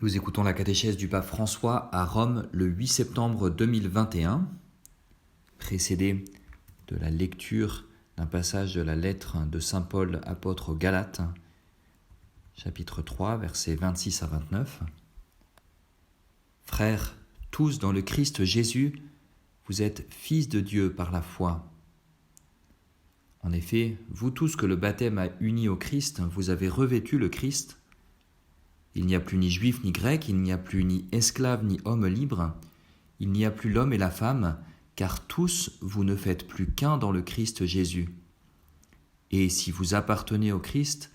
Nous écoutons la catéchèse du pape François à Rome le 8 septembre 2021, précédée de la lecture d'un passage de la lettre de saint Paul apôtre aux Galates, chapitre 3, versets 26 à 29. Frères, tous dans le Christ Jésus, vous êtes fils de Dieu par la foi. En effet, vous tous que le baptême a unis au Christ, vous avez revêtu le Christ. Il n'y a plus ni juif ni grec, il n'y a plus ni esclave ni homme libre, il n'y a plus l'homme et la femme, car tous vous ne faites plus qu'un dans le Christ Jésus. Et si vous appartenez au Christ,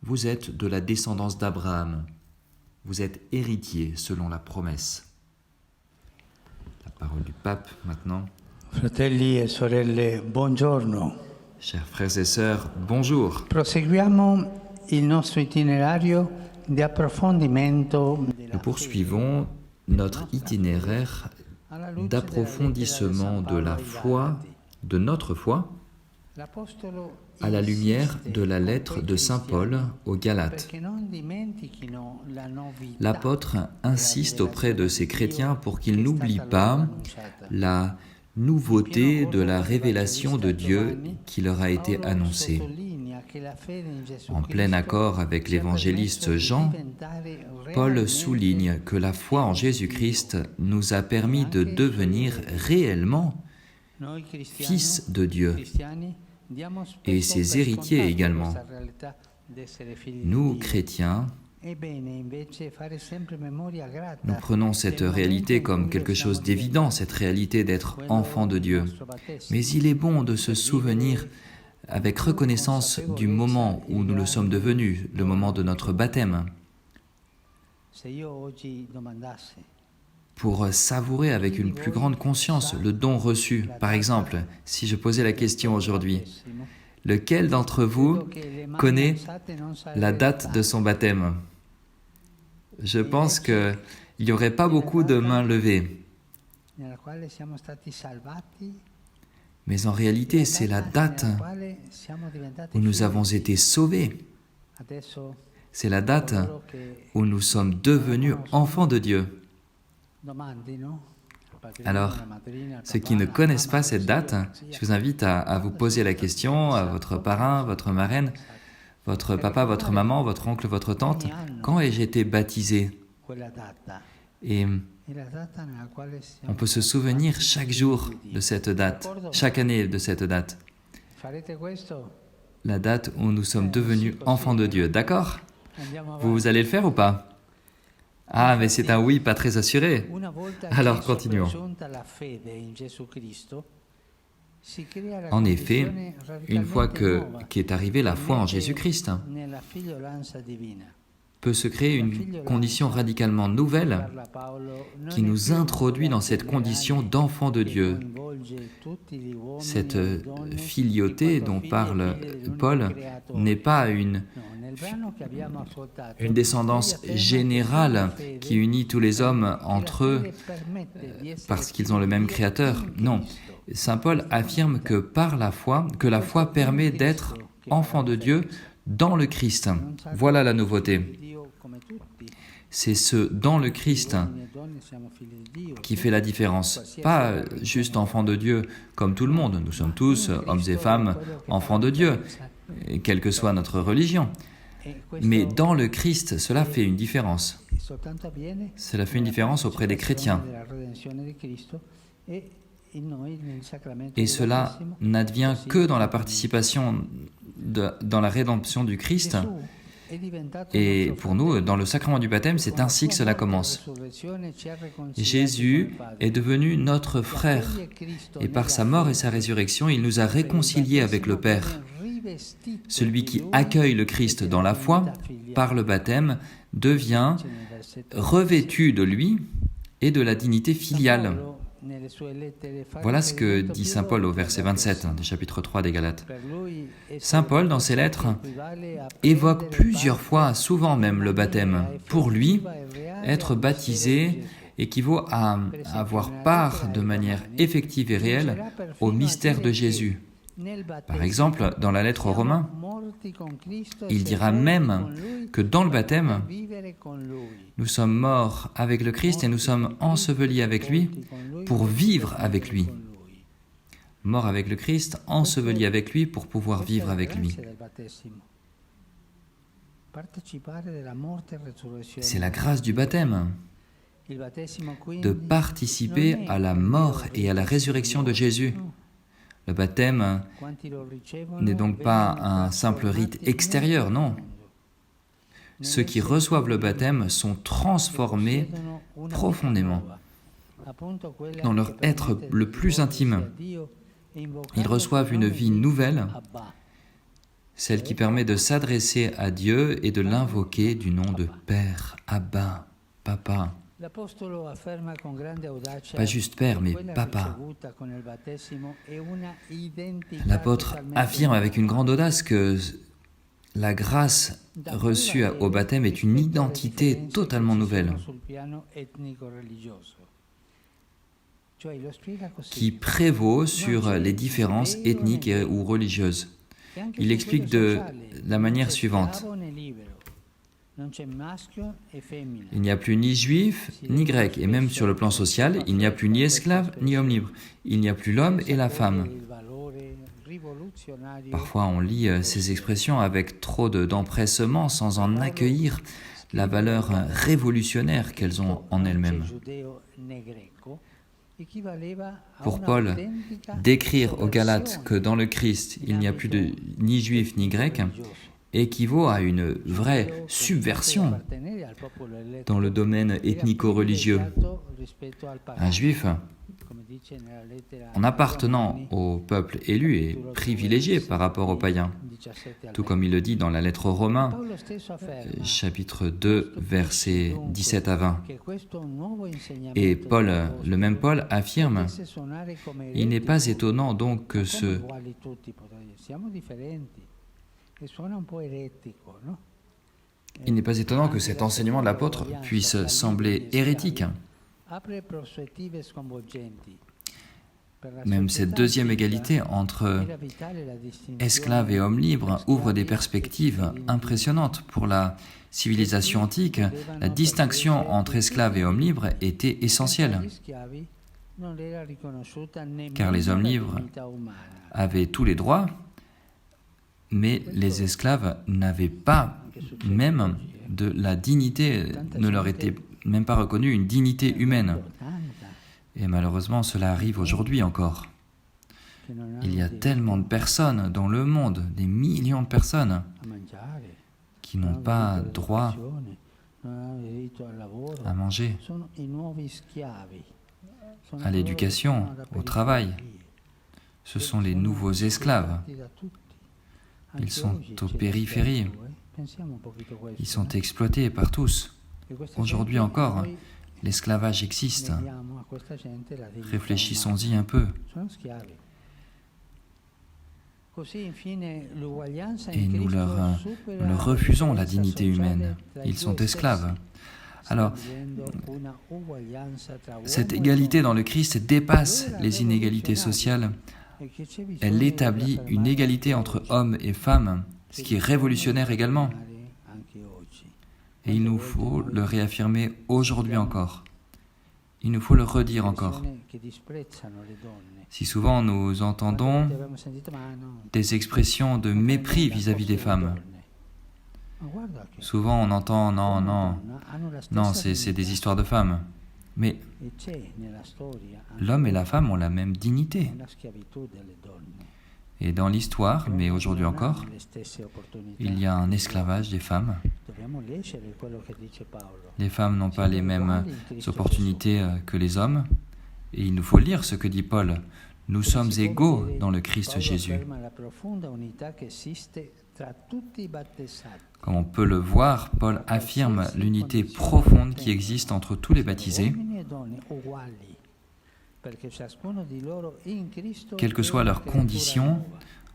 vous êtes de la descendance d'Abraham. Vous êtes héritiers selon la promesse. La parole du pape maintenant. Fratelli e sorelle, buongiorno. Chers frères et sœurs, bonjour. Proseguiamo il nostro itinerario di approfondimento. Nous poursuivons notre itinéraire d'approfondissement de la foi, de notre foi, à la lumière de la lettre de saint Paul aux Galates. L'apôtre insiste auprès de ces chrétiens pour qu'ils n'oublient pas la nouveauté de la révélation de Dieu qui leur a été annoncée. En plein accord avec l'évangéliste Jean, Paul souligne que la foi en Jésus-Christ nous a permis de devenir réellement fils de Dieu et ses héritiers également. Nous, chrétiens, nous prenons cette réalité comme quelque chose d'évident, cette réalité d'être enfant de Dieu. Mais il est bon de se souvenir avec reconnaissance du moment où nous le sommes devenus, le moment de notre baptême, pour savourer avec une plus grande conscience le don reçu. Par exemple, si je posais la question aujourd'hui, lequel d'entre vous connaît la date de son baptême ? Je pense qu'il n'y aurait pas beaucoup de mains levées. Mais en réalité, c'est la date où nous avons été sauvés. C'est la date où nous sommes devenus enfants de Dieu. Alors, ceux qui ne connaissent pas cette date, je vous invite à vous poser la question à votre parrain, votre marraine, votre papa, votre maman, votre oncle, votre tante, quand ai-je été baptisé ? Et on peut se souvenir chaque jour de cette date, chaque année de cette date. La date où nous sommes devenus enfants de Dieu, d'accord ? Vous allez le faire ou pas ? Ah, mais c'est un oui pas très assuré. Alors continuons. En effet, une fois qu'est arrivée la foi en Jésus-Christ, peut se créer une condition radicalement nouvelle qui nous introduit dans cette condition d'enfant de Dieu. Cette filiauté dont parle Paul n'est pas une descendance générale qui unit tous les hommes entre eux parce qu'ils ont le même Créateur. Non, saint Paul affirme que par la foi, que la foi permet d'être enfant de Dieu dans le Christ. Voilà la nouveauté. C'est ce dans le Christ qui fait la différence. Pas juste enfant de Dieu comme tout le monde. Nous sommes tous, hommes et femmes, enfants de Dieu, quelle que soit notre religion. Mais dans le Christ, cela fait une différence. Cela fait une différence auprès des chrétiens. Et cela n'advient que dans la participation dans la rédemption du Christ. Et pour nous, dans le sacrement du baptême, c'est ainsi que cela commence. Jésus est devenu notre frère. Et par sa mort et sa résurrection, il nous a réconciliés avec le Père. Celui qui accueille le Christ dans la foi, par le baptême, devient revêtu de lui et de la dignité filiale. Voilà ce que dit saint Paul au verset 27 du chapitre 3 des Galates. Saint Paul, dans ses lettres, évoque plusieurs fois, souvent même, le baptême. Pour lui, être baptisé équivaut à avoir part de manière effective et réelle au mystère de Jésus. Par exemple, dans la lettre aux Romains, Il dira même que dans le baptême, nous sommes morts avec le Christ et nous sommes ensevelis avec lui pour vivre avec lui. Morts avec le Christ, ensevelis avec lui pour pouvoir vivre avec lui. C'est la grâce du baptême, de participer à la mort et à la résurrection de Jésus. Le baptême n'est donc pas un simple rite extérieur, non. Ceux qui reçoivent le baptême sont transformés profondément dans leur être le plus intime. Ils reçoivent une vie nouvelle, celle qui permet de s'adresser à Dieu et de l'invoquer du nom de Père, Abba, Papa. Pas juste Père, mais Papa. L'apôtre affirme avec une grande audace que la grâce reçue au baptême est une identité totalement nouvelle, qui prévaut sur les différences ethniques ou religieuses. Il explique de la manière suivante. Il n'y a plus ni juif ni grec, et même sur le plan social, il n'y a plus ni esclave ni homme libre. Il n'y a plus l'homme et la femme. Parfois on lit ces expressions avec trop d'empressement sans en accueillir la valeur révolutionnaire qu'elles ont en elles-mêmes. Pour Paul, d'écrire aux Galates que dans le Christ, il n'y a plus ni juif ni grec, équivaut à une vraie subversion dans le domaine ethnico-religieux. Un juif, en appartenant au peuple élu, est privilégié par rapport aux païens, tout comme il le dit dans la lettre aux Romains, chapitre 2, versets 17 à 20. Et Paul, le même Paul, affirme « Il n'est pas étonnant donc que Il n'est pas étonnant que cet enseignement de l'apôtre puisse sembler hérétique. Même cette deuxième égalité entre esclaves et hommes libres ouvre des perspectives impressionnantes. Pour la civilisation antique, la distinction entre esclaves et hommes libres était essentielle, car les hommes libres avaient tous les droits, mais les esclaves n'avaient pas même de la dignité, ne leur était même pas reconnue une dignité humaine. Et malheureusement, cela arrive aujourd'hui encore. Il y a tellement de personnes dans le monde, des millions de personnes, qui n'ont pas droit à manger, à l'éducation, au travail. Ce sont les nouveaux esclaves. Ils sont aux périphéries. Ils sont exploités par tous. Aujourd'hui encore, l'esclavage existe. Réfléchissons-y un peu. Et nous leur refusons la dignité humaine. Ils sont esclaves. Alors, cette égalité dans le Christ dépasse les inégalités sociales. Elle établit une égalité entre hommes et femmes, ce qui est révolutionnaire également. Et il nous faut le réaffirmer aujourd'hui encore. Il nous faut le redire encore. Si souvent nous entendons des expressions de mépris vis-à-vis des femmes, souvent on entend non, c'est des histoires de femmes. Mais l'homme et la femme ont la même dignité. Et dans l'histoire, mais aujourd'hui encore, il y a un esclavage des femmes. Les femmes n'ont pas les mêmes opportunités que les hommes. Et il nous faut lire ce que dit Paul. Nous sommes égaux dans le Christ Jésus. Comme on peut le voir, Paul affirme l'unité profonde qui existe entre tous les baptisés, quelle que soit leur condition,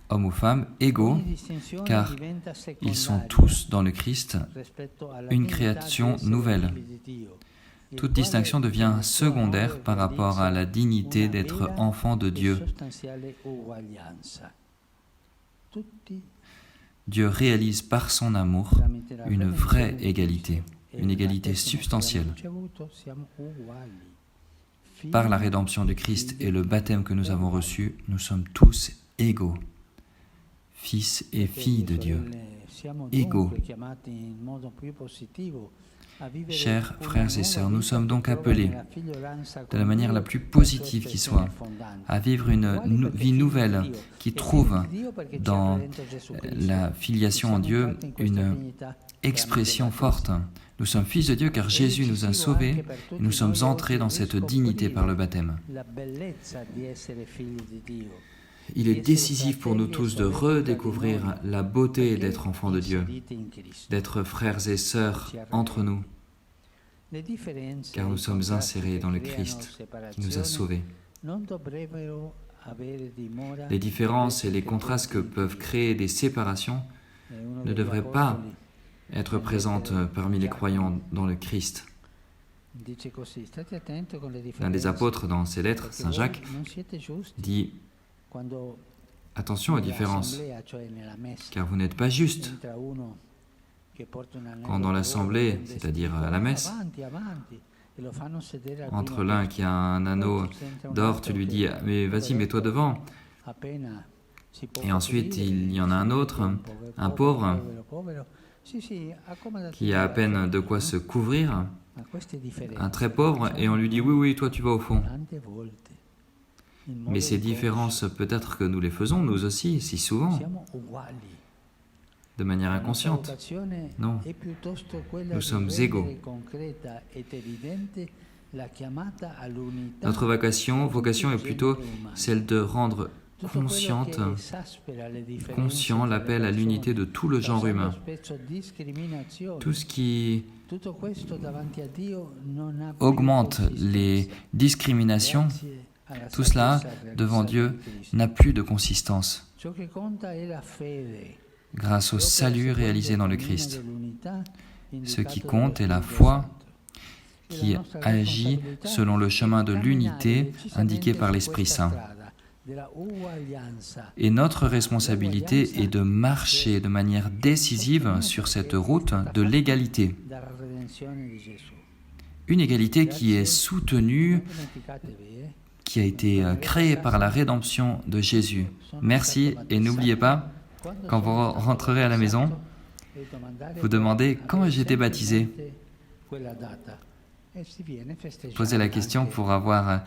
hommes ou femmes, égaux, car ils sont tous dans le Christ une création nouvelle. Toute distinction devient secondaire par rapport à la dignité d'être enfant de Dieu. Dieu réalise par son amour une vraie égalité, une égalité substantielle. Par la rédemption du Christ et le baptême que nous avons reçu, nous sommes tous égaux, fils et filles de Dieu, égaux. Chers frères et sœurs, nous sommes donc appelés, de la manière la plus positive qui soit, à vivre une vie nouvelle qui trouve dans la filiation en Dieu une expression forte. Nous sommes fils de Dieu car Jésus nous a sauvés et nous sommes entrés dans cette dignité par le baptême. Il est décisif pour nous tous de redécouvrir la beauté d'être enfants de Dieu, d'être frères et sœurs entre nous, car nous sommes insérés dans le Christ qui nous a sauvés. Les différences et les contrastes que peuvent créer des séparations ne devraient pas être présentes parmi les croyants dans le Christ. L'un des apôtres dans ses lettres, Saint Jacques, dit « Attention aux différences, car vous n'êtes pas juste. » Quand dans l'assemblée, c'est-à-dire à la messe, entre l'un qui a un anneau d'or, tu lui dis « Mais vas-y, mets-toi devant. » Et ensuite, il y en a un autre, un pauvre, qui a à peine de quoi se couvrir, un très pauvre, et on lui dit « Oui, oui, toi tu vas au fond. » Mais ces différences, peut-être que nous les faisons, nous aussi, si souvent, de manière inconsciente. Non, nous sommes égaux. Notre vocation est plutôt celle de rendre conscient l'appel à l'unité de tout le genre humain. Tout ce qui augmente les discriminations, tout cela, devant Dieu, n'a plus de consistance. Grâce au salut réalisé dans le Christ, ce qui compte est la foi qui agit selon le chemin de l'unité indiqué par l'Esprit Saint. Et notre responsabilité est de marcher de manière décisive sur cette route de l'égalité. Une égalité qui est soutenue, qui a été créée par la rédemption de Jésus. Merci et n'oubliez pas, quand vous rentrerez à la maison, vous demandez quand j'ai été baptisé. Posez la question pour avoir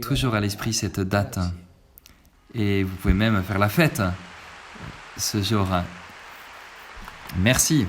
toujours à l'esprit cette date. Et vous pouvez même faire la fête ce jour. Merci.